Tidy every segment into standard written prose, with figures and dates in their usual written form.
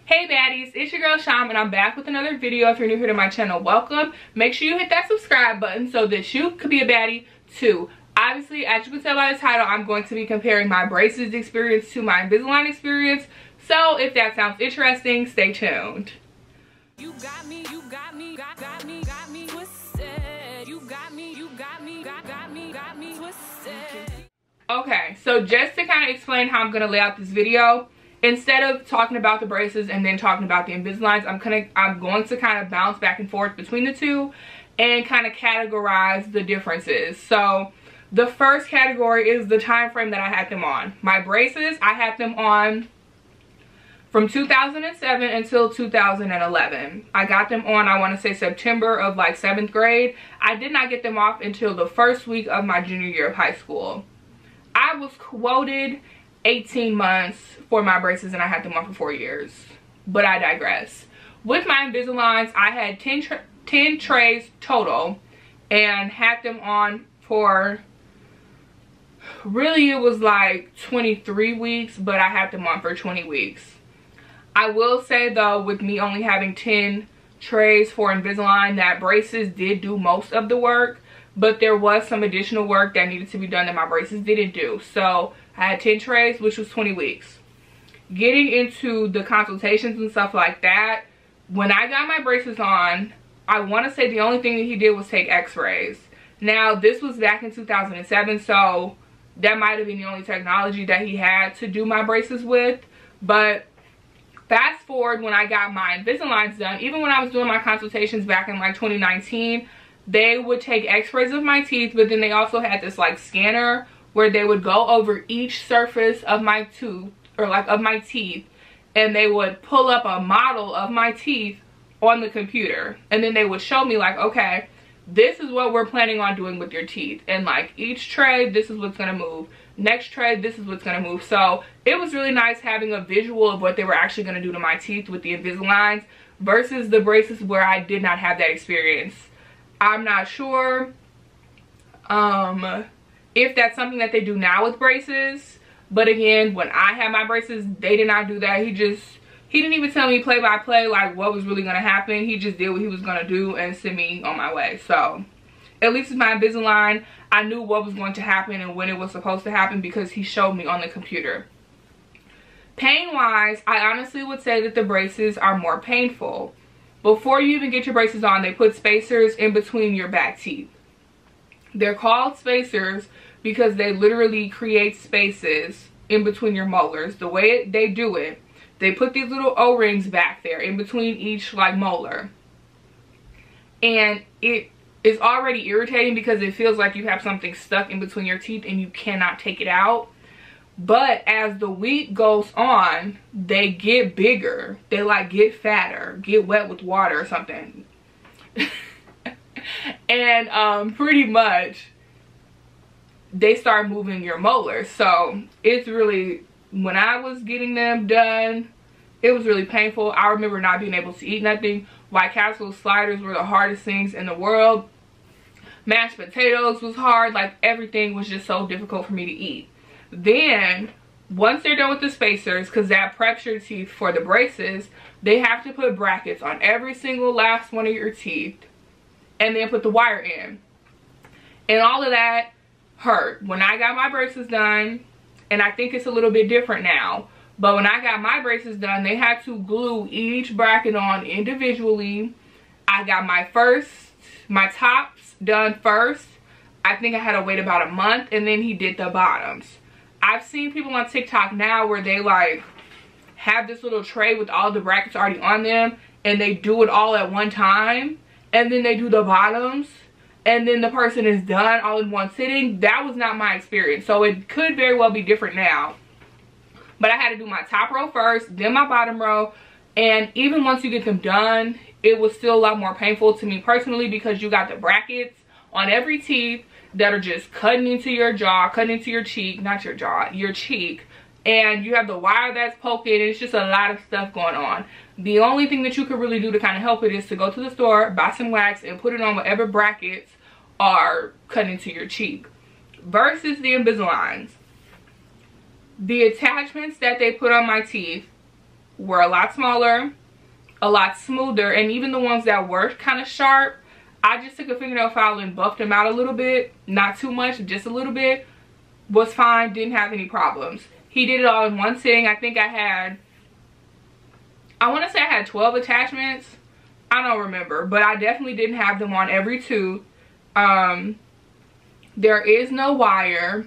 Hey baddies, it's your girl Sham and I'm back with another video. If you're new here to my channel, welcome. Make sure you hit that subscribe button so that you could be a baddie too. Obviously, as you can tell by the title, I'm going to be comparing my braces experience to my Invisalign experience. So if that sounds interesting, stay tuned. You got me, you got me, got me twisted. You got me, you got me, got me twisted. Okay, so just to kind of explain how I'm gonna lay out this video, instead of talking about the braces and then talking about the Invisaligns, I'm going to kind of bounce back and forth between the two and kind of categorize the differences. So the first category is the time frame that I had them on. My braces, I had them on from 2007 until 2011. I got them on, I want to say September of like 7th grade. I did not get them off until the first week of my junior year of high school. I was quoted 18 months for my braces and I had them on for 4 years, but I digress. With my Invisaligns, I had 10 trays total and had them on for, really it was like 23 weeks, but I had them on for 20 weeks. I will say though, with me only having 10 trays for Invisalign, that braces did do most of the work, but there was some additional work that needed to be done that my braces didn't do. So I had 10 trays, which was 20 weeks. Getting into the consultations and stuff like that, when I got my braces on, I want to say the only thing that he did was take x-rays. Now, this was back in 2007, so that might have been the only technology that he had to do my braces with. But fast forward, when I got my Invisaligns done, even when I was doing my consultations back in like 2019, they would take x-rays of my teeth, but then they also had this like scanner where they would go over each surface of my tooth, or like of my teeth, and they would pull up a model of my teeth on the computer, and then they would show me like, okay, this is what we're planning on doing with your teeth, and like each tray, this is what's gonna move, next tray, this is what's gonna move. So it was really nice having a visual of what they were actually gonna do to my teeth with the Invisaligns versus the braces where I did not have that experience. I'm not sure if that's something that they do now with braces, but again, when I had my braces, they did not do that. He didn't even tell me play by play like what was really gonna happen. He just did what he was gonna do and send me on my way. So at least with my Invisalign, I knew what was going to happen and when it was supposed to happen because he showed me on the computer. Pain wise, I honestly would say that the braces are more painful. Before you even get your braces on, they put spacers in between your back teeth. They're called spacers because they literally create spaces in between your molars. The way they do it, they put these little O-rings back there in between each like molar. And it is already irritating because it feels like you have something stuck in between your teeth and you cannot take it out. But as the week goes on, they get bigger. They like get fatter, get wet with water or something. And pretty much they start moving your molars. So it's really, when I was getting them done, it was really painful. I remember not being able to eat nothing. White Castle sliders were the hardest things in the world. Mashed potatoes was hard. Like everything was just so difficult for me to eat. Then once they're done with the spacers, because that preps your teeth for the braces, they have to put brackets on every single last one of your teeth and then put the wire in, and all of that hurt. When I got my braces done, and I think it's a little bit different now, but when I got my braces done, they had to glue each bracket on individually. I got my tops done first. I think I had to wait about a month, and then he did the bottoms. I've seen people on TikTok now where they like have this little tray with all the brackets already on them and they do it all at one time, and then they do the bottoms and then the person is done all in one sitting. That was not my experience, so it could very well be different now. But I had to do my top row first, then my bottom row, and even once you get them done, it was still a lot more painful to me personally because you got the brackets on every teeth that are just cutting into your jaw, cutting into your cheek, not your jaw, your cheek, and you have the wire that's poking. It's just a lot of stuff going on. The only thing that you could really do to kind of help it is to go to the store, buy some wax, and put it on whatever brackets are cutting into your cheek. Versus the Invisaligns, the attachments that they put on my teeth were a lot smaller, a lot smoother, and even the ones that were kind of sharp, I just took a fingernail file and buffed them out a little bit, not too much, just a little bit, was fine, didn't have any problems. He did it all in one sitting. I think I want to say I had 12 attachments. I don't remember, but I definitely didn't have them on every tooth. There is no wire,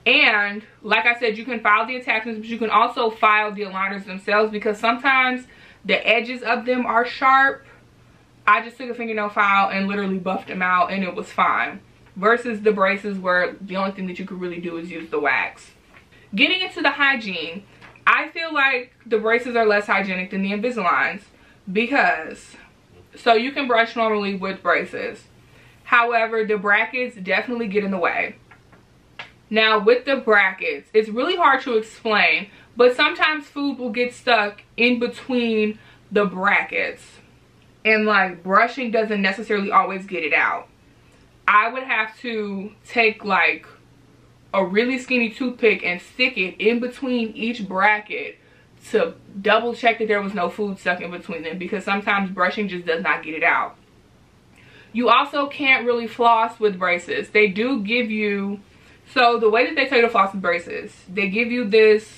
and like I said, you can file the attachments, but you can also file the aligners themselves, because sometimes the edges of them are sharp. I just took a fingernail file and literally buffed them out, and it was fine, versus the braces where the only thing that you could really do is use the wax. Getting into the hygiene, I feel like the braces are less hygienic than the Invisaligns, because so you can brush normally with braces. However, the brackets definitely get in the way. Now with the brackets, it's really hard to explain, but sometimes food will get stuck in between the brackets, and like brushing doesn't necessarily always get it out. I would have to take like a really skinny toothpick and stick it in between each bracket to double check that there was no food stuck in between them, because sometimes brushing just does not get it out. You also can't really floss with braces. They do give you, so the way that they tell you to floss with braces, they give you this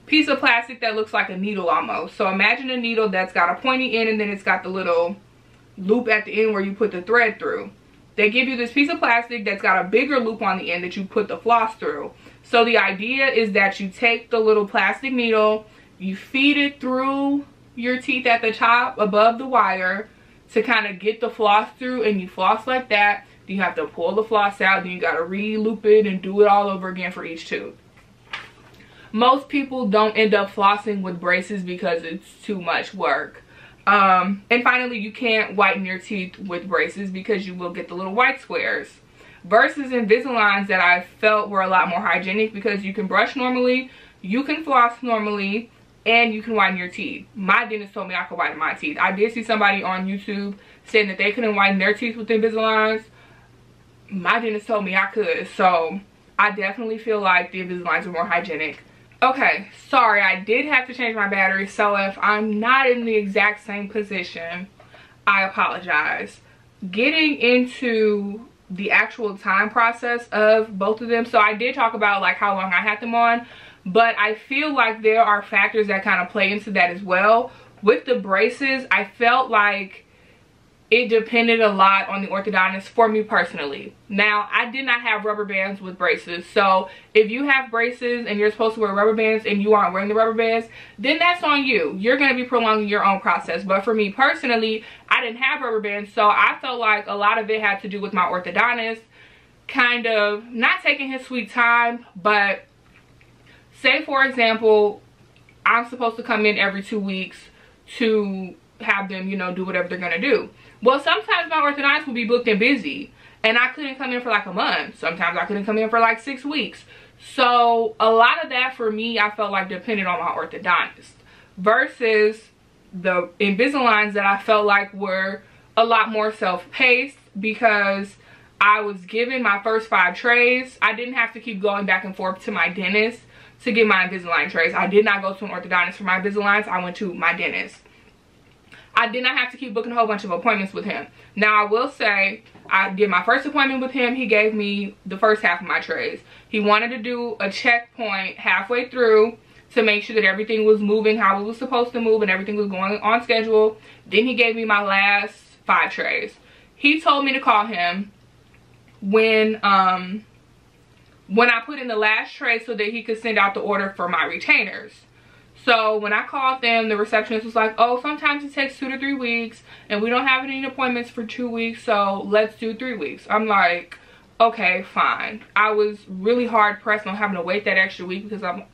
piece of plastic that looks like a needle almost. So imagine a needle that's got a pointy end, and then it's got the little loop at the end where you put the thread through. They give you this piece of plastic that's got a bigger loop on the end that you put the floss through. So the idea is that you take the little plastic needle, you feed it through your teeth at the top above the wire to kind of get the floss through, and you floss like that. Then you have to pull the floss out, then you got to re-loop it and do it all over again for each tooth. Most people don't end up flossing with braces because it's too much work. And finally, you can't whiten your teeth with braces because you will get the little white squares. Versus Invisaligns that I felt were a lot more hygienic, because you can brush normally, you can floss normally, and you can whiten your teeth. My dentist told me I could whiten my teeth. I did see somebody on YouTube saying that they couldn't whiten their teeth with Invisaligns. My dentist told me I could, so I definitely feel like the Invisaligns are more hygienic. Okay, sorry, I did have to change my battery, so if I'm not in the exact same position, I apologize. Getting into the actual time process of both of them, so I did talk about like how long I had them on, but I feel like there are factors that kind of play into that as well. With the braces, I felt like it depended a lot on the orthodontist for me personally. Now, I did not have rubber bands with braces, so if you have braces and you're supposed to wear rubber bands and you aren't wearing the rubber bands, then that's on you. You're going to be prolonging your own process. But for me personally, I didn't have rubber bands, so I felt like a lot of it had to do with my orthodontist kind of not taking his sweet time. But say for example, I'm supposed to come in every 2 weeks to have them, you know, do whatever they're gonna do. Well, sometimes my orthodontist would be booked and busy, and I couldn't come in for like a month. Sometimes I couldn't come in for like 6 weeks. So a lot of that for me, I felt like depended on my orthodontist, versus the Invisaligns that I felt like were a lot more self-paced, because I was given my first 5 trays. I didn't have to keep going back and forth to my dentist to get my Invisalign trays. I did not go to an orthodontist for my Invisaligns. I went to my dentist. I did not have to keep booking a whole bunch of appointments with him. Now, I will say, I did my first appointment with him. He gave me the first half of my trays. He wanted to do a checkpoint halfway through to make sure that everything was moving how it was supposed to move and everything was going on schedule. Then he gave me my last 5 trays. He told me to call him when I put in the last tray so that he could send out the order for my retainers. So when I called them, the receptionist was like, oh, sometimes it takes 2 to 3 weeks and we don't have any appointments for 2 weeks, so let's do 3 weeks. I'm like, okay, fine. I was really hard pressed on having to wait that extra week because I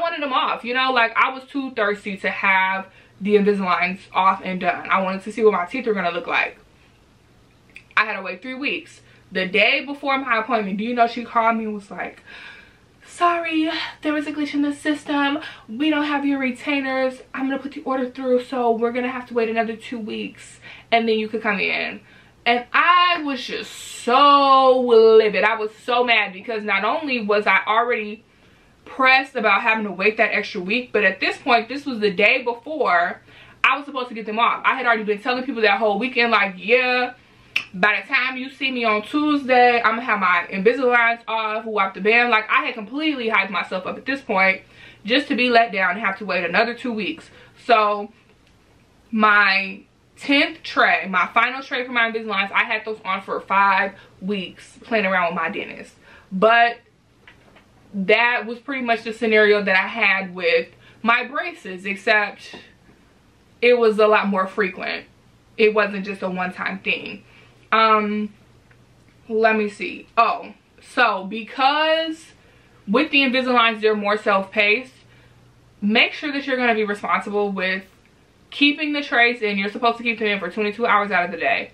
wanted them off, you know, like I was too thirsty to have the Invisaligns off and done. I wanted to see what my teeth were gonna look like. I had to wait 3 weeks. The day before my appointment, do you know, she called me and was like, sorry, there was a glitch in the system. We don't have your retainers. I'm gonna put the order through, so we're gonna have to wait another 2 weeks and then you could come in. And I was just so livid. I was so mad because not only was I already pressed about having to wait that extra week. But at this point, this was the day before I was supposed to get them off. I had already been telling people that whole weekend, like, yeah, by the time you see me on Tuesday, I'm gonna have my Invisaligns off, wipe the band. Like, I had completely hyped myself up at this point just to be let down and have to wait another 2 weeks. So my 10th tray, my final tray for my Invisaligns, I had those on for 5 weeks playing around with my dentist. But that was pretty much the scenario that I had with my braces, except it was a lot more frequent. It wasn't just a one-time thing. Let me see. Oh, so because with the Invisaligns, they're more self-paced, make sure that you're going to be responsible with keeping the trays in. You're supposed to keep them in for 22 hours out of the day.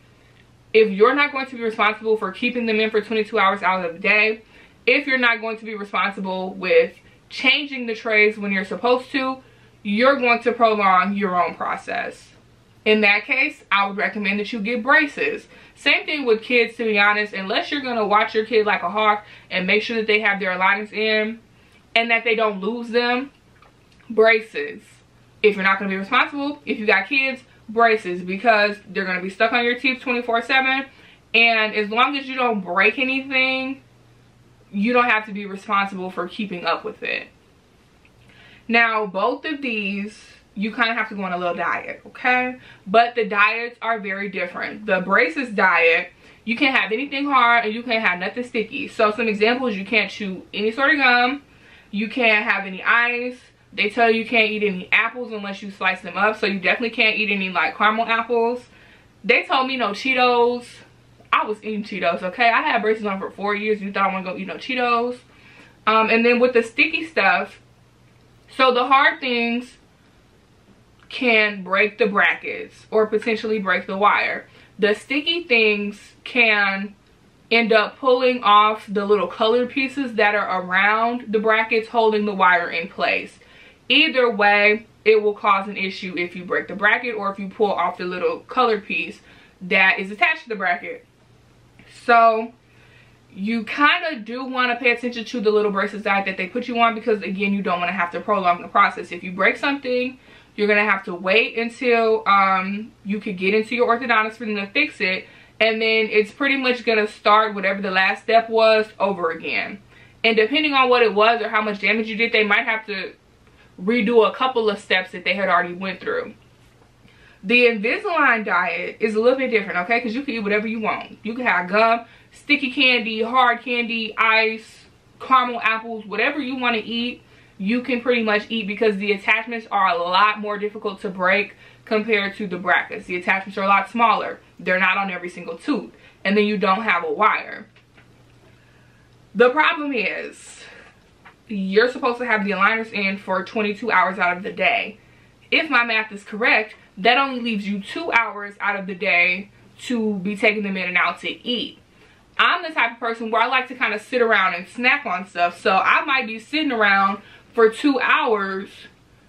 If you're not going to be responsible for keeping them in for 22 hours out of the day, if you're not going to be responsible with changing the trays when you're supposed to, you're going to prolong your own process. In that case, I would recommend that you get braces. Same thing with kids, to be honest. Unless you're going to watch your kid like a hawk and make sure that they have their aligners in and that they don't lose them, braces. If you're not going to be responsible, if you got kids, braces, because they're going to be stuck on your teeth 24/7. And as long as you don't break anything, you don't have to be responsible for keeping up with it. Now, both of these, you kind of have to go on a little diet, okay? But the diets are very different. The braces diet, you can't have anything hard and you can't have nothing sticky. So some examples, you can't chew any sort of gum. You can't have any ice. They tell you can't eat any apples unless you slice them up. So you definitely can't eat any like caramel apples. They told me no Cheetos. I was eating Cheetos, okay? I had braces on for 4 years. You thought I want to go eat no Cheetos. And then with the sticky stuff, so the hard things can break the brackets or potentially break the wire. The sticky things can end up pulling off the little colored pieces that are around the brackets holding the wire in place. Either way, it will cause an issue if you break the bracket or if you pull off the little colored piece that is attached to the bracket. So you kind of do want to pay attention to the little braces diet that they put you on, because again, you don't want to have to prolong the process. If you break something, you're going to have to wait until you could get into your orthodontist for them to fix it. And then it's pretty much going to start whatever the last step was over again. And depending on what it was or how much damage you did, they might have to redo a couple of steps that they had already went through. The Invisalign diet is a little bit different, okay? Because you can eat whatever you want. You can have gum, sticky candy, hard candy, ice, caramel apples, whatever you want to eat, you can pretty much eat, because the attachments are a lot more difficult to break compared to the brackets. The attachments are a lot smaller. They're not on every single tooth. And then you don't have a wire. The problem is, you're supposed to have the aligners in for 22 hours out of the day. If my math is correct, that only leaves you 2 hours out of the day to be taking them in and out to eat. I'm the type of person where I like to kind of sit around and snack on stuff. So I might be sitting around for 2 hours,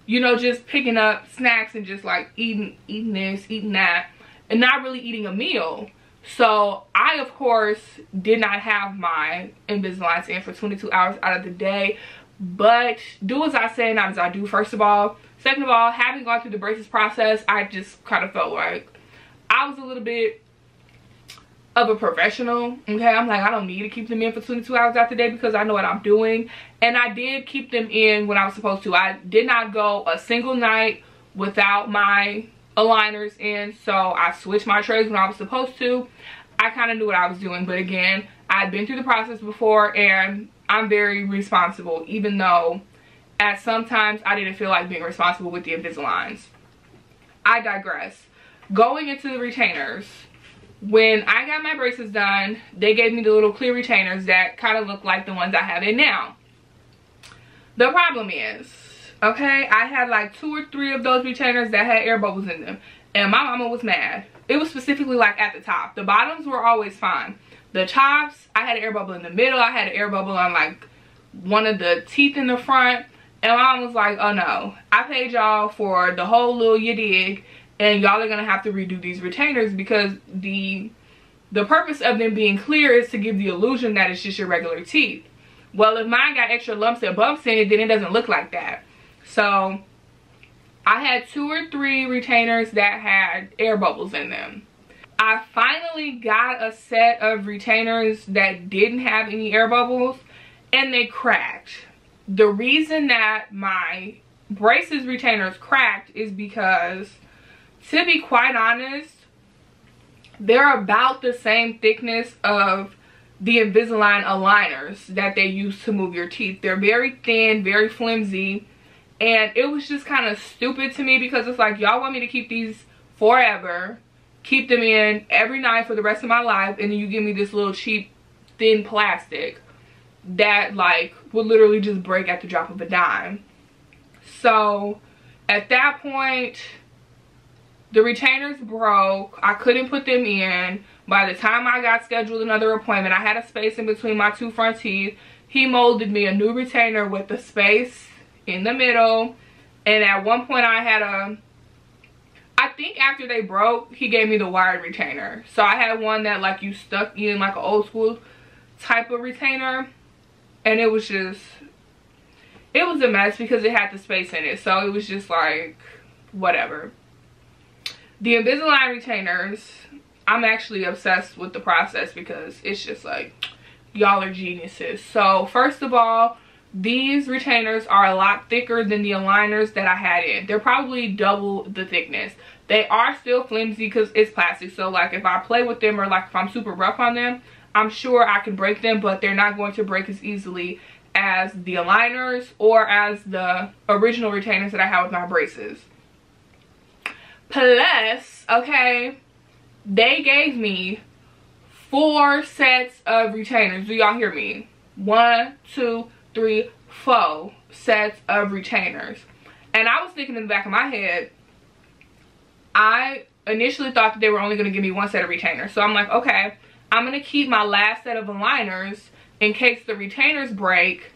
you know, just picking up snacks and just like eating this, eating that, and not really eating a meal. So I, of course, did not have my Invisalign in for 22 hours out of the day. But do as I say, not as I do, first of all. Second of all, having gone through the braces process, I just kind of felt like I was a little bit of a professional, okay? I'm like, I don't need to keep them in for 22 hours out the day because I know what I'm doing. And I did keep them in when I was supposed to. I did not go a single night without my aligners in. So I switched my trays when I was supposed to. I kind of knew what I was doing. But again, I'd been through the process before and I'm very responsible, even though at some times I didn't feel like being responsible with the Invisaligns. I digress. Going into the retainers, when I got my braces done, they gave me the little clear retainers that kind of look like the ones I have in now. The problem is, okay, I had like 2 or 3 of those retainers that had air bubbles in them, and my mama was mad. It was specifically like at the top. The bottoms were always fine. The tops, I had an air bubble in the middle. I had an air bubble on like one of the teeth in the front. And my mom was like, oh no, I paid y'all for the whole little you dig, and y'all are gonna have to redo these retainers, because the purpose of them being clear is to give the illusion that it's just your regular teeth. Well, if mine got extra lumps and bumps in it, then it doesn't look like that. So I had 2 or 3 retainers that had air bubbles in them. I finally got a set of retainers that didn't have any air bubbles, and they cracked. The reason that my braces retainers cracked is because, to be quite honest, they're about the same thickness of the Invisalign aligners that they use to move your teeth. They're very thin, very flimsy, and it was just kind of stupid to me because it's like, y'all want me to keep these forever, keep them in every night for the rest of my life, and then you give me this little cheap thin plastic that like would literally just break at the drop of a dime. So at that point, the retainers broke. I couldn't put them in. By the time I got scheduled another appointment, I had a space in between my 2 front teeth. He molded me a new retainer with the space in the middle. And at one point I think after they broke, he gave me the wired retainer. So I had one that like you stuck in like an old school type of retainer. And it was a mess because it had the space in it. So it was just like, whatever. The Invisalign retainers, I'm actually obsessed with the process because it's just like, y'all are geniuses. So first of all, these retainers are a lot thicker than the aligners that I had in. They're probably double the thickness. They are still flimsy because it's plastic. So like if I play with them or like if I'm super rough on them, I'm sure I can break them, but they're not going to break as easily as the aligners or as the original retainers that I have with my braces. Plus, okay, they gave me 4 sets of retainers. Do y'all hear me? 1, 2, 3, 4 sets of retainers. And I was thinking in the back of my head, I initially thought that they were only going to give me 1 set of retainers. So I'm like, okay, I'm going to keep my last set of aligners in case the retainers break.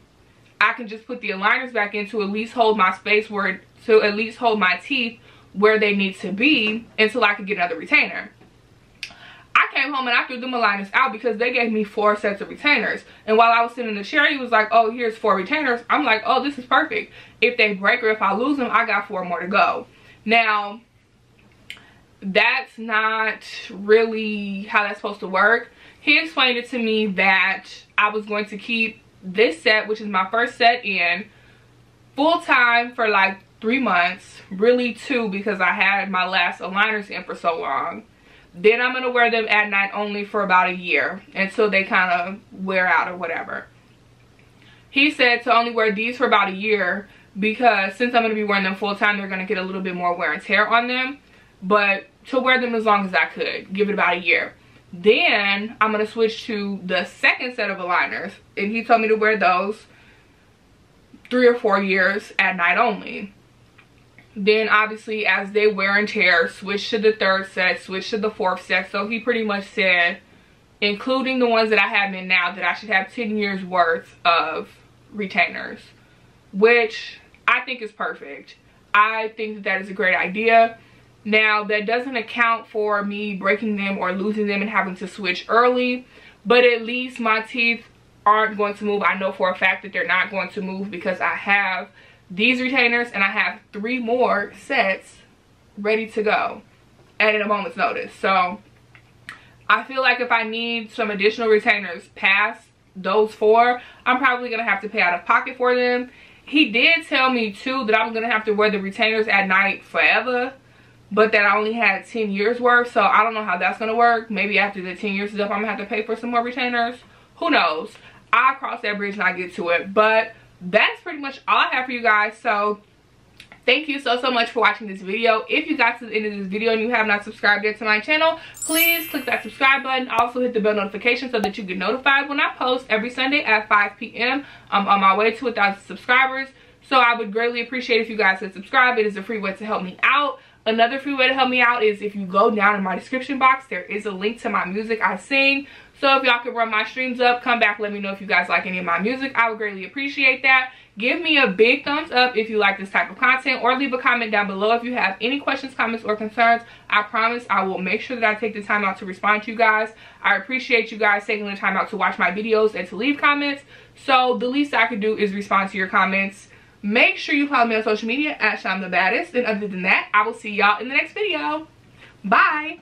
I can just put the aligners back in to at least hold my space to at least hold my teeth where they need to be until I could get another retainer. I came home and I threw them aligners out because they gave me 4 sets of retainers. And while I was sitting in the chair, he was like, oh, here's 4 retainers. I'm like, oh, this is perfect. If they break or if I lose them, I got 4 more to go. Now, that's not really how that's supposed to work. He explained it to me that I was going to keep this set, which is my first set, in full time for like 3 months, really 2 because I had my last aligners in for so long. Then I'm going to wear them at night only for about a year until they kind of wear out or whatever. He said to only wear these for about a year because since I'm going to be wearing them full time, they're going to get a little bit more wear and tear on them. But to wear them as long as I could, give it about a year. Then I'm going to switch to the second set of aligners, and he told me to wear those 3 or 4 years at night only. Then obviously as they wear and tear, switch to the 3rd set, switch to the 4th set. So he pretty much said, including the ones that I have in now, that I should have 10 years worth of retainers, which I think is perfect. I think that that is a great idea. Now, that doesn't account for me breaking them or losing them and having to switch early, but at least my teeth aren't going to move. I know for a fact that they're not going to move because I have these retainers and I have 3 more sets ready to go at a moment's notice. So I feel like if I need some additional retainers past those 4, I'm probably going to have to pay out of pocket for them. He did tell me too that I was going to have to wear the retainers at night forever, but that I only had 10 years worth. So I don't know how that's going to work. Maybe after the 10 years is up, I'm going to have to pay for some more retainers. Who knows? I'll cross that bridge when I get to it. But that's pretty much all I have for you guys. So thank you so much for watching this video. If you got to the end of this video and you have not subscribed yet to my channel, please click that subscribe button. Also hit the bell notification so that you get notified when I post every Sunday at 5 p.m. I'm on my way to 1,000 subscribers. So I would greatly appreciate if you guys would subscribe. It is a free way to help me out. Another free way to help me out is if you go down in my description box, there is a link to my music I sing. So if y'all could run my streams up, come back, let me know if you guys like any of my music. I would greatly appreciate that. Give me a big thumbs up if you like this type of content, or leave a comment down below if you have any questions, comments, or concerns. I promise I will make sure that I take the time out to respond to you guys. I appreciate you guys taking the time out to watch my videos and to leave comments. So the least I could do is respond to your comments. Make sure you follow me on social media at ShyamTheBaddest. And other than that, I will see y'all in the next video. Bye.